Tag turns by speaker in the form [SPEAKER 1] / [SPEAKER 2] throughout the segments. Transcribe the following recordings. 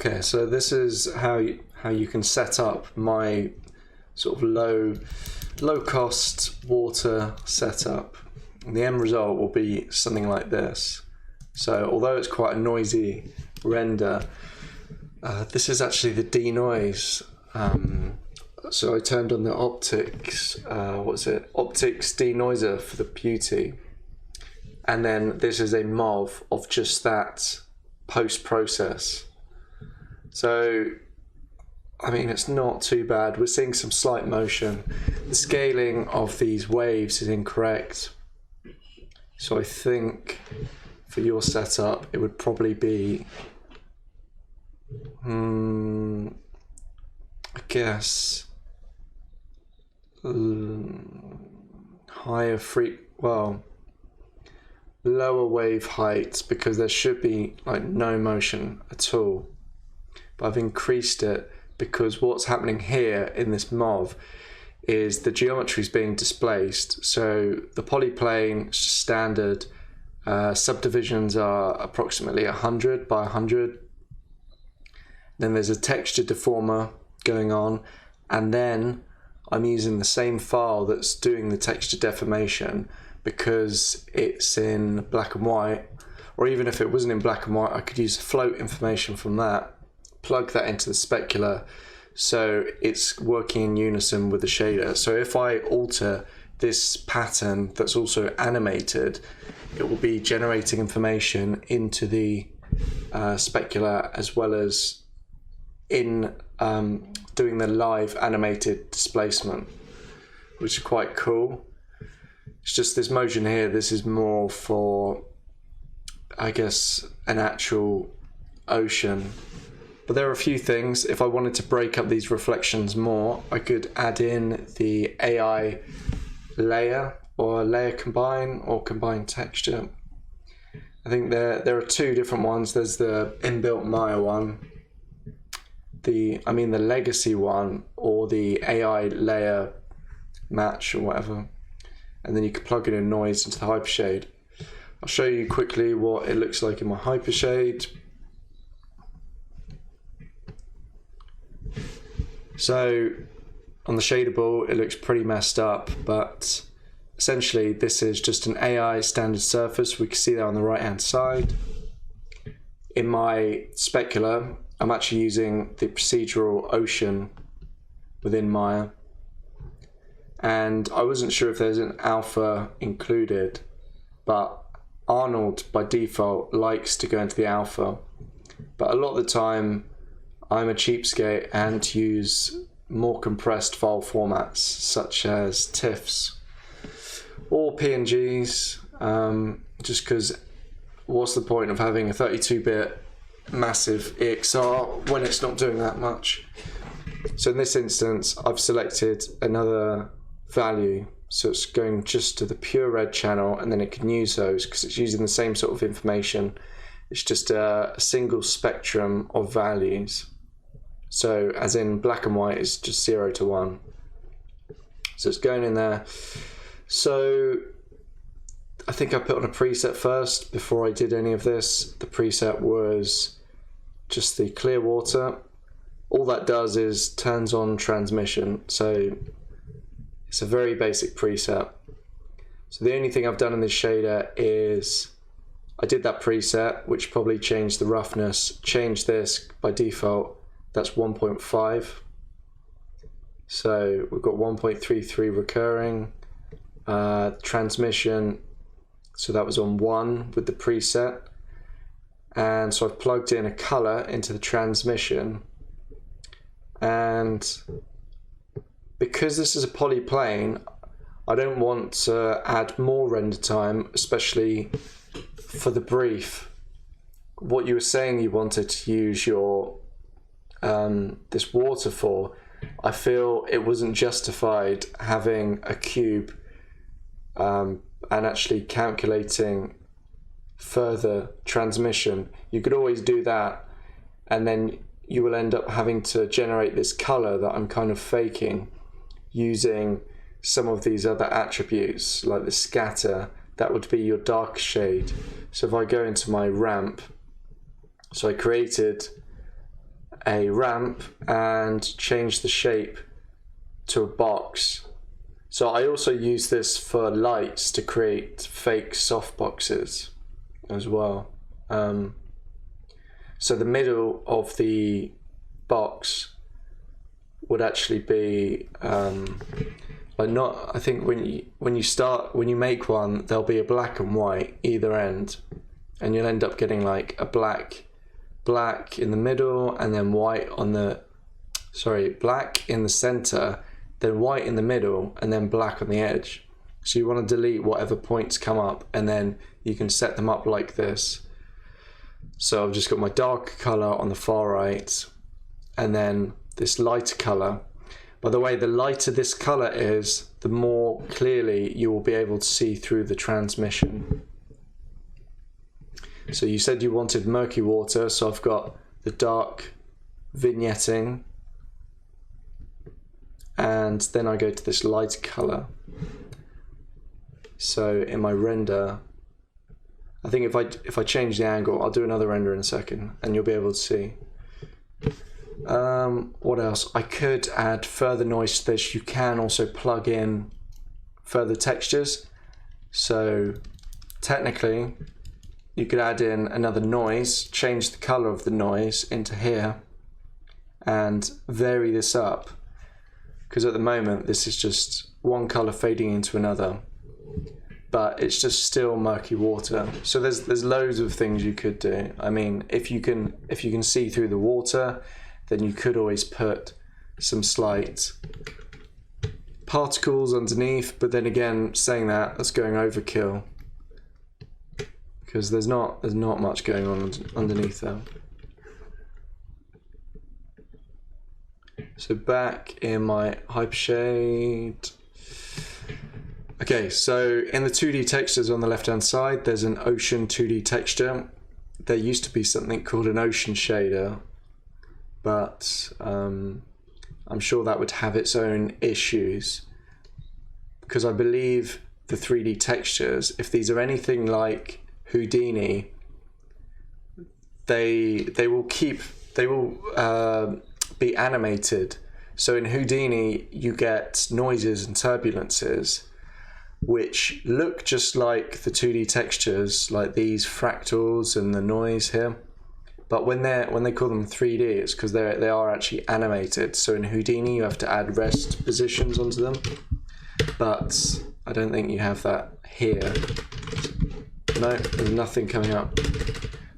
[SPEAKER 1] Okay, so this is how you can set up my sort of low cost water setup. And the end result will be something like this. So although it's quite a noisy render, this is actually the denoise. So I turned on the optics, optics denoiser for the beauty. And then this is a MOV of just that post-process. So, I mean, it's not too bad. We're seeing some slight motion. The scaling of these waves is incorrect. So I think for your setup, it would probably be, I guess, lower wave height, because there should be like no motion at all. But I've increased it because what's happening here in this MOV is the geometry is being displaced. So the polyplane standard subdivisions are approximately 100 by 100. Then there's a texture deformer going on, and then I'm using the same file that's doing the texture deformation because it's in black and white, or even if it wasn't in black and white, I could use the float information from that, plug that into the specular, so it's working in unison with the shader. So if I alter this pattern that's also animated, it will be generating information into the specular as well as in doing the live animated displacement, which is quite cool. It's just this motion here, this is more for, I guess, an actual ocean. But there are a few things. If I wanted to break up these reflections more, I could add in the AI layer or layer combine or combine texture. I think there are two different ones. There's the inbuilt Maya one, the legacy one, or the AI layer match or whatever. And then you can plug in a noise into the hypershade. I'll show you quickly what it looks like in my hypershade. So on the shadable, it looks pretty messed up, but essentially this is just an AI standard surface. We can see that on the right hand side. In my specular, I'm actually using the procedural ocean within Maya. And I wasn't sure if there's an alpha included, but Arnold by default likes to go into the alpha. But a lot of the time, I'm a cheapskate and use more compressed file formats such as TIFFs or PNGs, just because what's the point of having a 32-bit massive EXR when it's not doing that much? So in this instance, I've selected another value, so it's going just to the pure red channel, and then it can use those because it's using the same sort of information. It's just a single spectrum of values. So as in black and white is just 0 to 1. So it's going in there. So I think I put on a preset first before I did any of this. The preset was just the clear water. All that does is turns on transmission. So it's a very basic preset. So the only thing I've done in this shader is I did that preset, which probably changed the roughness, changed this by default. That's 1.5. So we've got 1.33 recurring. Transmission, so that was on 1 with the preset. And so I've plugged in a color into the transmission. And because this is a polyplane, I don't want to add more render time, especially for the brief. What you were saying you wanted to use your this water for, I feel it wasn't justified having a cube and actually calculating further transmission. You could always do that, and then you will end up having to generate this color that I'm kind of faking using some of these other attributes like the scatter. That would be your dark shade. So if I go into my ramp, so I created a ramp and change the shape to a box. So I also use this for lights to create fake soft boxes as well. So the middle of the box would actually be like not. I think when you make one, there'll be a black and white either end, and you'll end up getting like a black in the middle, and then white on the black in the center, then white in the middle, and then black on the edge. So you want to delete whatever points come up, and then you can set them up like this. So I've just got my dark color on the far right, and then this lighter color. By the way, the lighter this color is, the more clearly you will be able to see through the transmission. So you said you wanted murky water, so I've got the dark vignetting, and then I go to this light color. So in my render, I think if I change the angle, I'll do another render in a second, and you'll be able to see. What else? I could add further noise to this. You can also plug in further textures. So technically, you could add in another noise, change the color of the noise into here, and vary this up. Because at the moment, this is just one color fading into another, but it's just still murky water. So there's loads of things you could do. I mean, if you can see through the water, then you could always put some slight particles underneath. But then again, saying that's going overkill, because there's not much going on underneath there. So back in my hypershade. Okay, so in the 2D textures on the left hand side, there's an ocean 2D texture. There used to be something called an ocean shader, but I'm sure that would have its own issues, because I believe the 3D textures, if these are anything like Houdini, they will be animated. So in Houdini, you get noises and turbulences which look just like the 2D textures, like these fractals and the noise here. But when they call them 3D, it's because they are actually animated. So in Houdini, you have to add rest positions onto them, but I don't think you have that here. No, there's nothing coming up.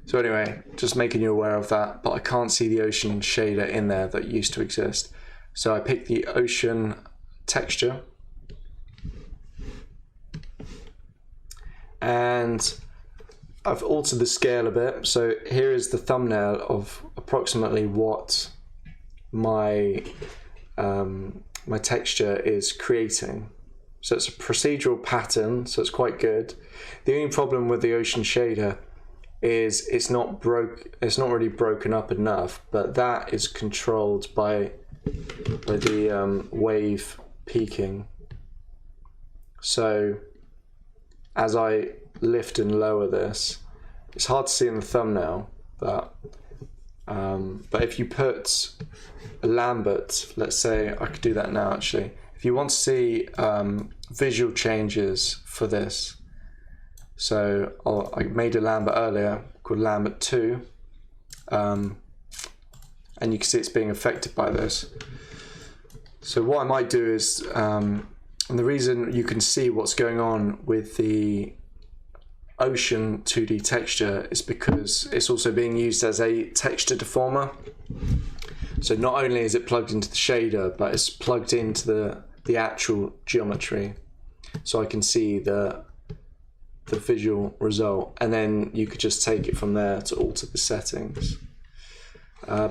[SPEAKER 1] So anyway, just making you aware of that, but I can't see the ocean shader in there that used to exist. So I picked the ocean texture, and I've altered the scale a bit. So here is the thumbnail of approximately what my my texture is creating. So it's a procedural pattern, so it's quite good. The only problem with the ocean shader is it's not really broken up enough, but that is controlled by the wave peaking. So as I lift and lower this, it's hard to see in the thumbnail, but if you put a Lambert, let's say, I could do that now actually. If you want to see visual changes for this, so I made a Lambert earlier called Lambert 2, and you can see it's being affected by this. So what I might do is, and the reason you can see what's going on with the ocean 2D texture is because it's also being used as a texture deformer. So not only is it plugged into the shader, but it's plugged into the actual geometry. So I can see the visual result, and then you could just take it from there to alter the settings.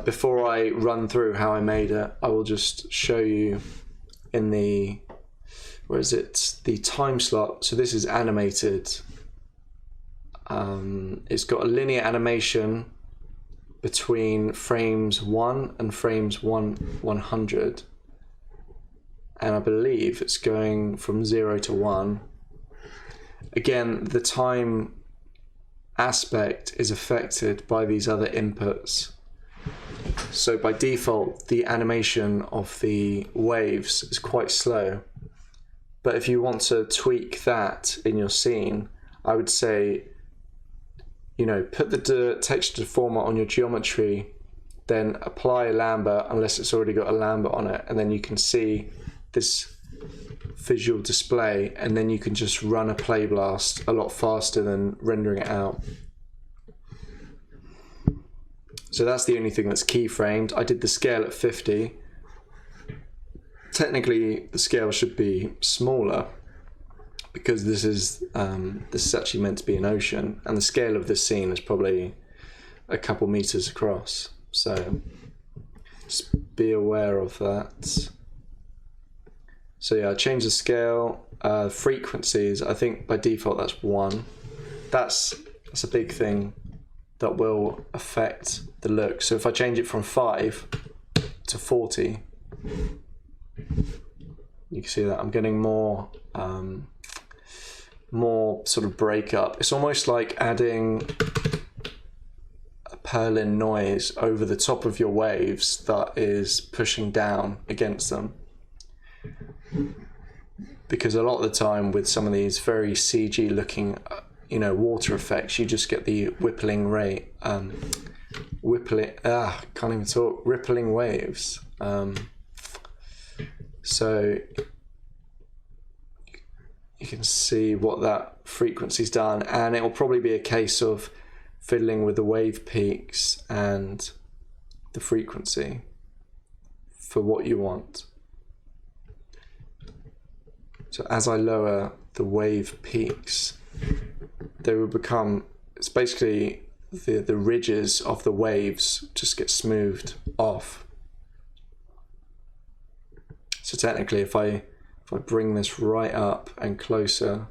[SPEAKER 1] Before I run through how I made it, I will just show you in the, the time slot. So this is animated. It's got a linear animation between frames 1 and frames 100, and I believe it's going from 0 to 1. Again, the time aspect is affected by these other inputs. So by default, the animation of the waves is quite slow. But if you want to tweak that in your scene, I would say, you know, put the texture deformer on your geometry, then apply a lambda unless it's already got a lambda on it, and then you can see this visual display, and then you can just run a play blast a lot faster than rendering it out. So that's the only thing that's keyframed. I did the scale at 50. Technically the scale should be smaller because this is actually meant to be an ocean, and the scale of this scene is probably a couple meters across, so just be aware of that. So yeah, I changed the scale. Frequencies, I think by default that's 1. That's a big thing that will affect the look. So if I change it from 5 to 40, you can see that I'm getting more sort of breakup. It's almost like adding a purlin noise over the top of your waves that is pushing down against them. Because a lot of the time with some of these very CG looking, you know, water effects, you just get the rippling waves. So you can see what that frequency's done, and it will probably be a case of fiddling with the wave peaks and the frequency for what you want. So as I lower the wave peaks, they will become, it's basically the ridges of the waves just get smoothed off. So technically if I bring this right up and closer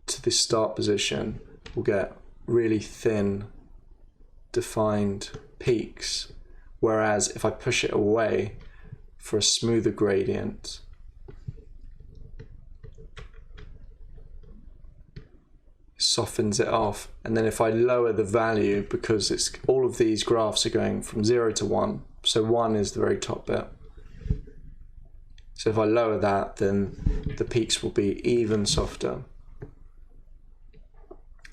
[SPEAKER 1] to this start position, we'll get really thin defined peaks, whereas if I push it away for a smoother gradient, softens it off. And then if I lower the value, because it's all of these graphs are going from 0 to 1, so 1 is the very top bit. So if I lower that, then the peaks will be even softer.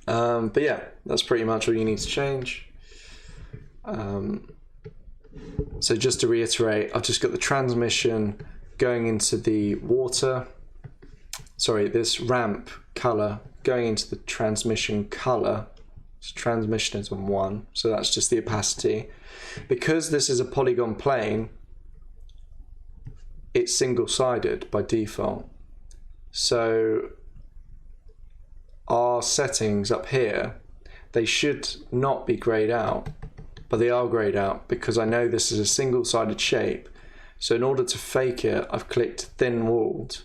[SPEAKER 1] But yeah, that's pretty much all you need to change. So just to reiterate, I've just got the transmission going into the water, sorry, this ramp color going into the transmission color. So transmission is on 1, so that's just the opacity. Because this is a polygon plane, it's single-sided by default. So our settings up here, they should not be grayed out, but they are grayed out because I know this is a single-sided shape. So in order to fake it, I've clicked thin-walled,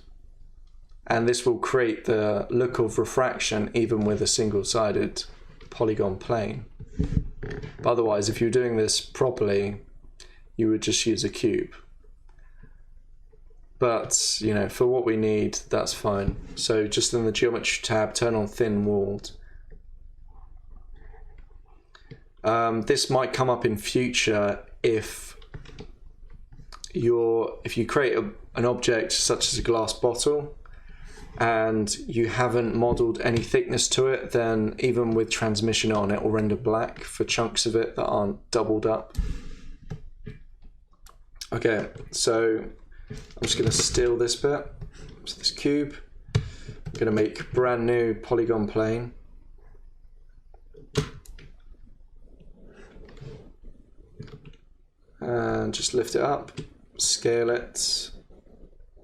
[SPEAKER 1] and this will create the look of refraction even with a single-sided polygon plane. But otherwise, if you're doing this properly, you would just use a cube. But, you know, for what we need, that's fine. So just in the geometry tab, turn on thin-walled. This might come up in future if you create an object such as a glass bottle and you haven't modeled any thickness to it, then even with transmission on, it will render black for chunks of it that aren't doubled up. Okay, so I'm just going to steal this bit, so this cube. I'm going to make a brand new polygon plane. And just lift it up, scale it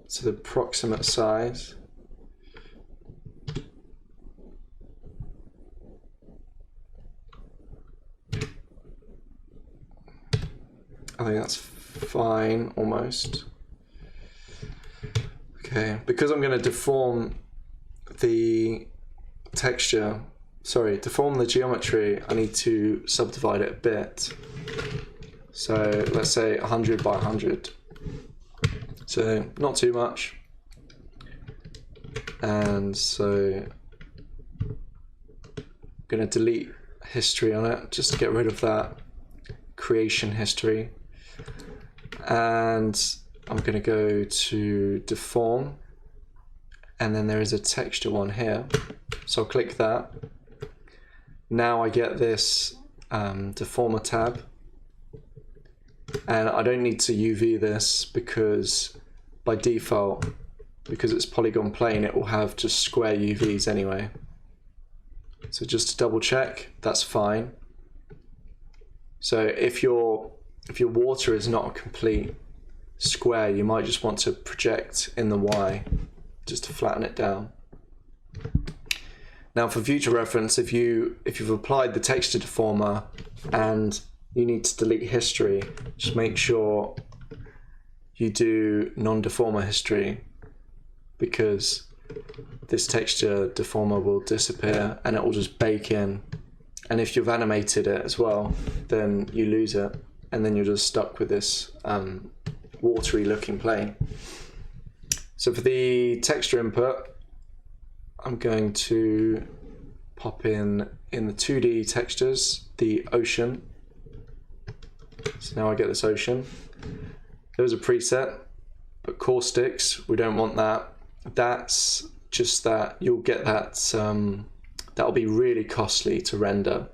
[SPEAKER 1] to the approximate size. I think that's fine, almost. Okay, because I'm going to deform the texture, sorry, deform the geometry, I need to subdivide it a bit. So let's say 100 by 100. So not too much. And so I'm going to delete history on it just to get rid of that creation history, and I'm going to go to deform, and then there is a texture one here, so I'll click that. Now I get this deformer tab, and I don't need to UV this because by default, because it's polygon plane, it will have just square UVs anyway. So just to double check, that's fine. So if your water is not a complete square, you might just want to project in the Y just to flatten it down. Now for future reference, if you've applied the texture deformer and you need to delete history, just make sure you do non-deformer history, because this texture deformer will disappear and it will just bake in. And if you've animated it as well, then you lose it, and then you're just stuck with this watery looking plane. So for the texture input, I'm going to pop in the 2D textures, the ocean. So now I get this ocean. There's a preset, but caustics, we don't want that. That's just that you'll get that, that'll be really costly to render.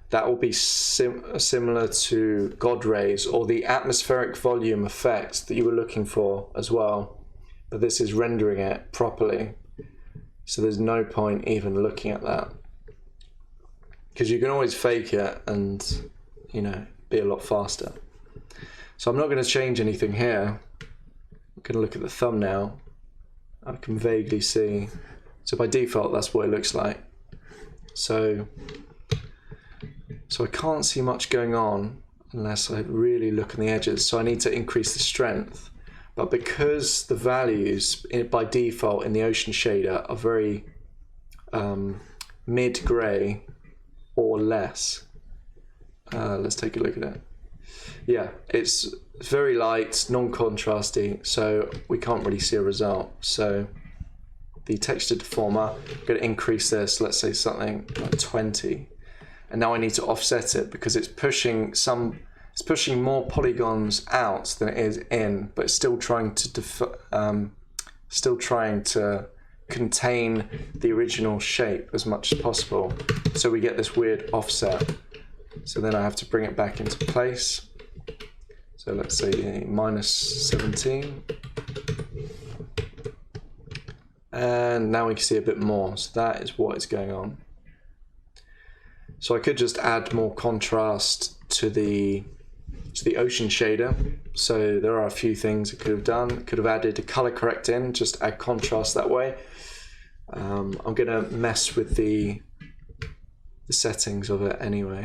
[SPEAKER 1] That will be similar to God rays or the atmospheric volume effect that you were looking for as well. But this is rendering it properly. So there's no point even looking at that, because you can always fake it and, you know, be a lot faster. So I'm not going to change anything here. I'm going to look at the thumbnail. I can vaguely see. So by default, that's what it looks like. So I can't see much going on unless I really look on the edges. So I need to increase the strength. But because the values by default in the ocean shader are very mid-gray or less, let's take a look at it. Yeah, it's very light, non-contrasty, so we can't really see a result. So the texture deformer, I'm going to increase this, let's say something like 20. And now I need to offset it because it's pushing more polygons out than it is in, but it's still trying to contain the original shape as much as possible. So we get this weird offset. So then I have to bring it back into place. So let's say -17. And now we can see a bit more. So that is what is going on. So I could just add more contrast to the ocean shader. So there are a few things I could have done. Could have added a color correct in, just add contrast that way. I'm gonna mess with the settings of it anyway.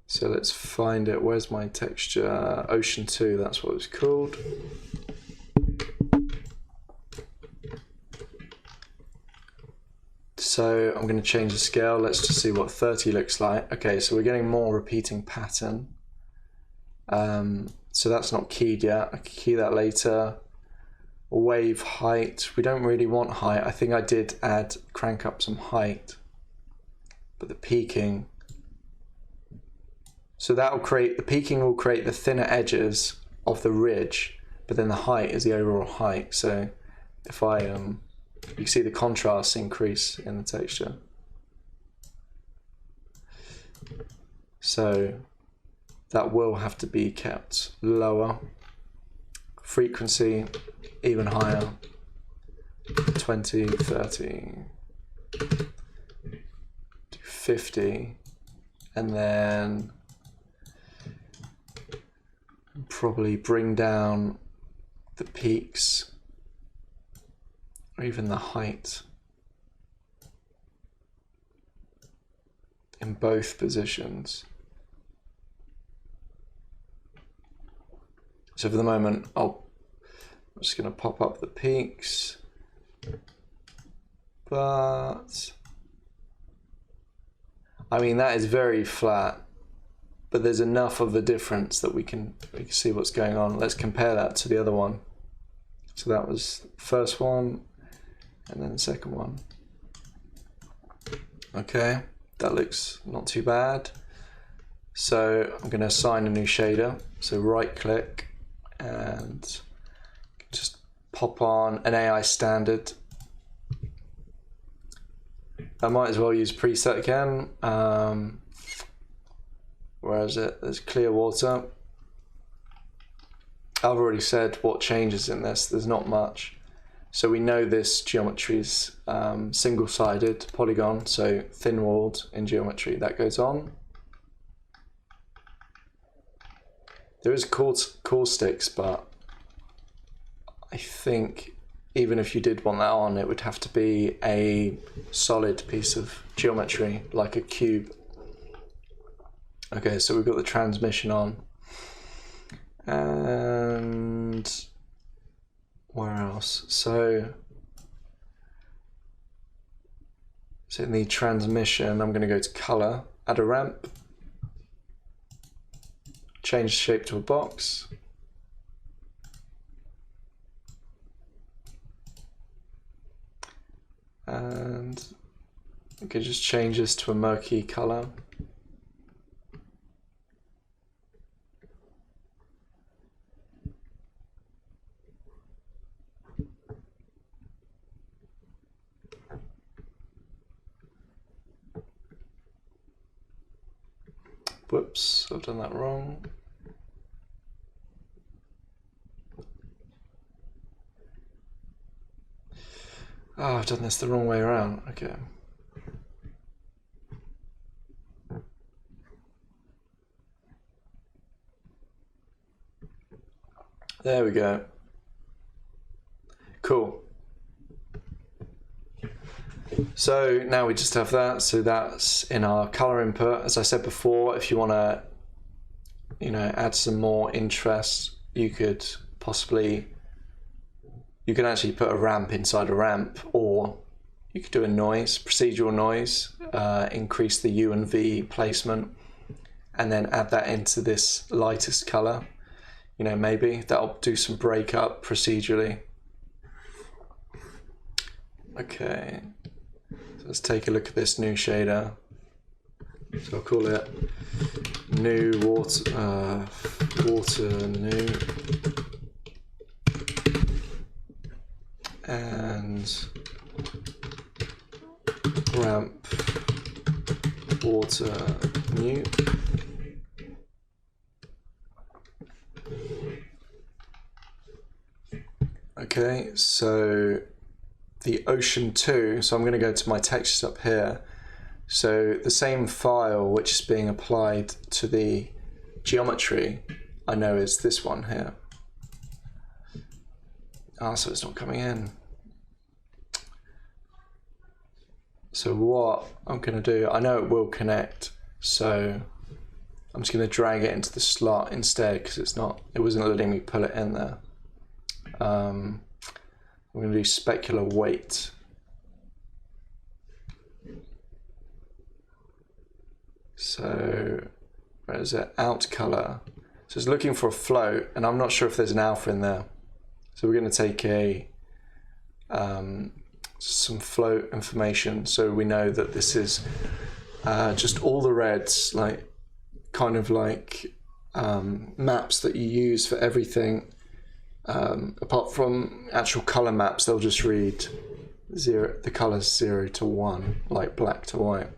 [SPEAKER 1] So let's find it. Where's my texture? Ocean 2, that's what it's called. So I'm going to change the scale. Let's just see what 30 looks like. Okay, so we're getting more repeating pattern. So that's not keyed yet. I can key that later. Wave height. We don't really want height. I think I did crank up some height. But the peaking. So that will create, the peaking will create the thinner edges of the ridge, but then the height is the overall height. So if I, you can see the contrast increase in the texture. So that will have to be kept lower. Frequency even higher, 20, 30, 50, and then probably bring down the peaks or even the height in both positions. So for the moment, I'm just going to pop up the peaks, but I mean that is very flat, but there's enough of a difference that we can see what's going on. Let's compare that to the other one. So that was the first one, and then the second one. Okay, that looks not too bad. So I'm going to assign a new shader. So right click and just pop on an AI standard. I might as well use preset again. Where is it? There's clear water. I've already said what changes in this. There's not much. So we know this geometry is single-sided polygon, so thin-walled in geometry. That goes on. There is caustics, but I think even if you did want that on, it would have to be a solid piece of geometry, like a cube. Okay, so we've got the transmission on. And where else? So in the transmission, I'm going to go to color, add a ramp, change the shape to a box. And we can just change this to a murky color. Whoops, I've done that wrong. Oh, I've done this the wrong way around. Okay. There we go. Cool. So now we just have that. So that's in our color input. As I said before, if you want to, add some more interest, you could possibly, you can actually put a ramp inside a ramp, or you could do a noise, procedural noise, increase the U and V placement, and then add that into this lightest color. Maybe that'll do some breakup procedurally. Okay, so let's take a look at this new shader. So I'll call it new water, new, and ramp water new. Okay, so the ocean 2, so I'm going to go to my textures up here. So the same file which is being applied to the geometry, I know is this one here. Ah, so it's not coming in. So what I'm going to do, I know it will connect, so I'm just going to drag it into the slot instead because it wasn't letting me pull it in there. I'm going to do specular weight. So where is it? Out color. So it's looking for a float, and I'm not sure if there's an alpha in there. So we're going to take some float information, so we know that this is just all the reds, like kind of like maps that you use for everything. Apart from actual color maps, they'll just read the colors 0 to 1, like black to white.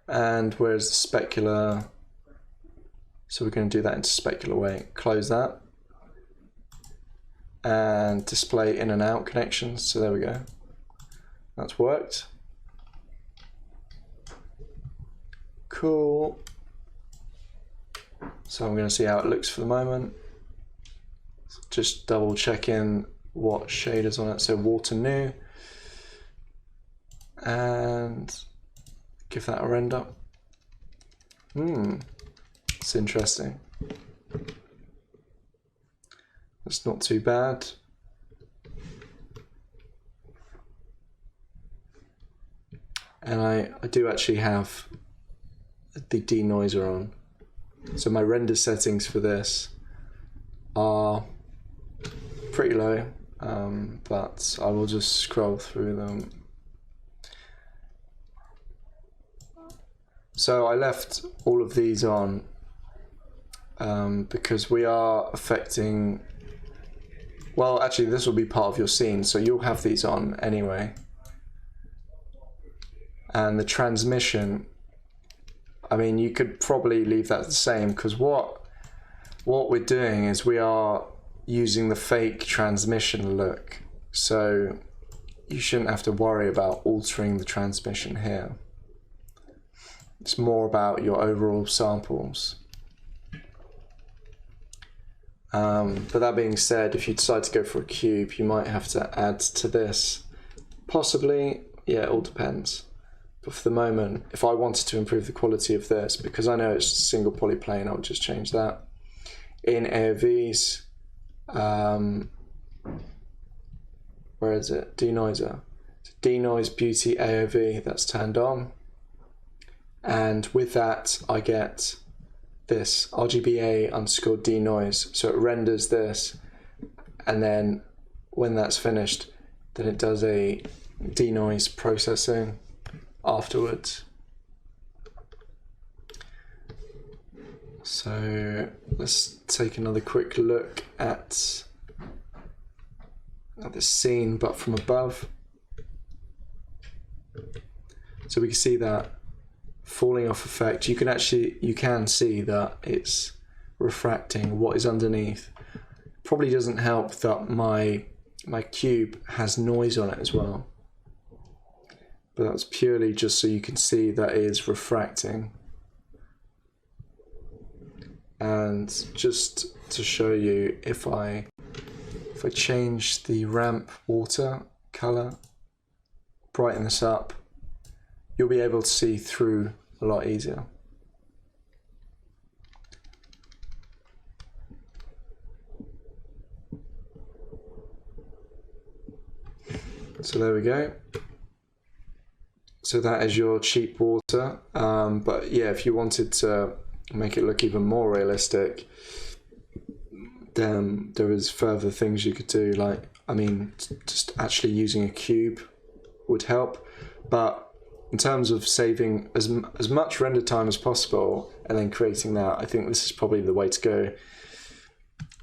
[SPEAKER 1] And where's the specular? So we're going to do that into specular weight. Close that. And display in and out connections. So there we go. That's worked. Cool. So I'm going to see how it looks for the moment. Just double checking what shaders on it. So water new. And give that a render. It's interesting. That's not too bad. And I do actually have the denoiser on. So my render settings for this are pretty low, but I will just scroll through them. So I left all of these on because we are affecting, well, actually this will be part of your scene, so you'll have these on anyway. And the transmission, I mean, you could probably leave that the same, because what we're doing is we are using the fake transmission look, so you shouldn't have to worry about altering the transmission here. It's more about your overall samples. But that being said, if you decide to go for a cube, you might have to add to this. Possibly, yeah, it all depends. But for the moment, if I wanted to improve the quality of this, because I know it's a single polyplane, I would just change that. In AOVs, where is it? Denoiser. Denoise Beauty AOV, that's turned on. And with that, I get this RGBA underscore denoise. So it renders this, and then when that's finished, then it does a denoise processing afterwards. So let's take another quick look at the scene, but from above. So we can see that falling off effect. You can see that it's refracting what is underneath. Probably doesn't help that my cube has noise on it as well, but that's purely just so you can see that it is refracting. And just to show you, if I change the ramp water color, brighten this up, you'll be able to see through a lot easier. So there we go. So that is your cheap water. But yeah, if you wanted to make it look even more realistic, then there is further things you could do. Like, I mean, just actually using a cube would help. But in terms of saving as much render time as possible and then creating that, I think this is probably the way to go.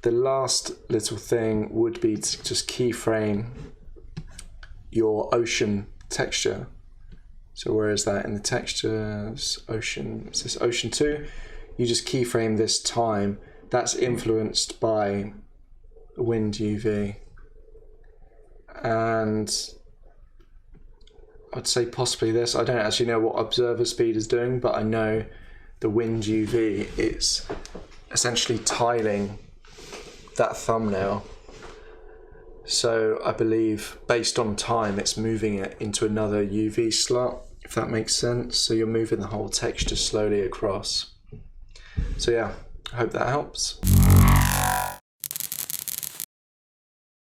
[SPEAKER 1] The last little thing would be to just keyframe your ocean texture. So where is that in the textures? Ocean, is this ocean 2? You just keyframe this time. That's influenced by wind UV. And I'd say possibly this. I don't actually know what observer speed is doing, but I know the wind UV is essentially tiling that thumbnail. So I believe based on time, it's moving it into another UV slot, if that makes sense. So you're moving the whole texture slowly across. So yeah, I hope that helps.